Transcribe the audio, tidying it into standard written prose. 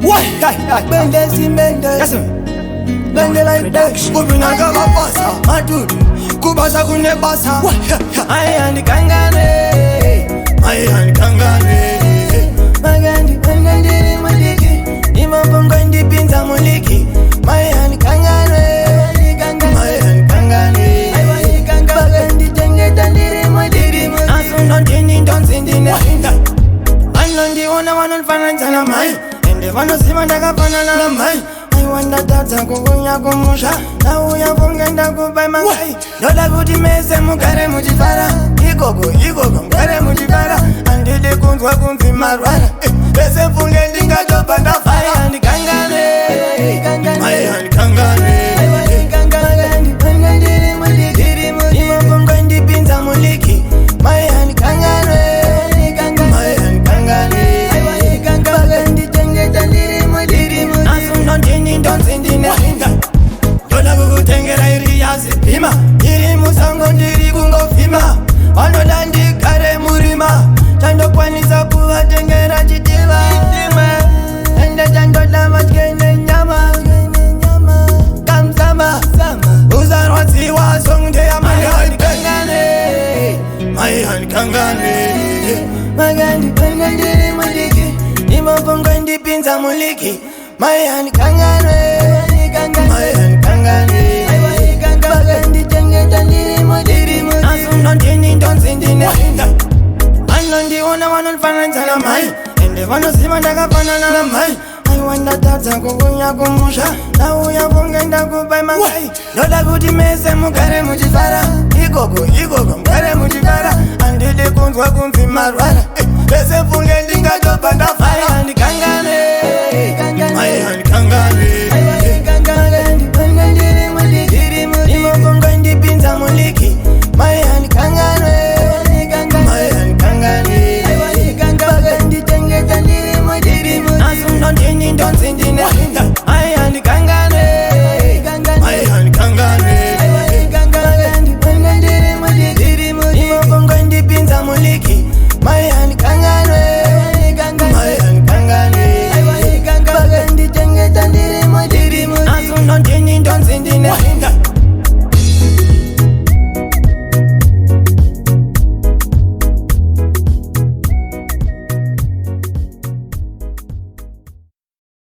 Bende si bende. Yes, sir. Bende like that. Kubina kama basa. Madudu. Kubasa kune basa. Ayani kangane. Ayani kangane. Magandi kangandiri muliki. Ima pongandi pinza muliki. Ayani kangane. Ayani kangane. Bagandi tenge tandiri muliki. Asuno dini donsindine. Anondi ona wanonfananza na mai. Ende vanosima ndakafanana na mai. Wanda tata kukunya kumusha na uya kungenda kubai mangai Dola kuti mese mukare muchifara Ikoko mukare muchifara Andide kunzwa kumfi marwara Bese mfunge ndinga chopa ndafara Andi kangane Andi kangane Magandiri muliki Ima mfungo ndipinza muliki Andi kangane Andi kangane Bagandi tenge tandiri muliki Asuno ndini ndonsindine Dola kukutengera iri yazipima Iri musango ndiri kungofima Wanoda ndikare murima Chandokwanisa kuvatengera chitima Ende chandoda matkene nyama Kamsama Uzarwatsiwa songte ya Mayani kangane Mayani kangane Magandiri muliki Imapongo ndipinza muliki Mayani kangane Mayani kangane Bagandi tenge tandiri muliki Asuno ndini ndonsindine Anondi ona wanonfananza na mai Ende vanosima ndakafanana na mai Wanda tata kukunya kumusha na uya kungenda kubai mangai Dola kuti mese mukare muchifara Ikoko mukare muchifara Andide kunzwa kumfi marwara Bese mfunge ndinga chopa ndafara Andi kangane Andi kangane Bagandiri muliki Ima mfungo ndipinza muliki Andi kangane Andi kangane Bagandi tenge tandiri muliki Asuno ndini ndonsindine Andi kangane Andi kangane Bagandiri muliki Ima mfungo ndipinza muliki Andi kangane Andi kangane Bagandi tenge tandiri muliki Asuno ndini ndonsindine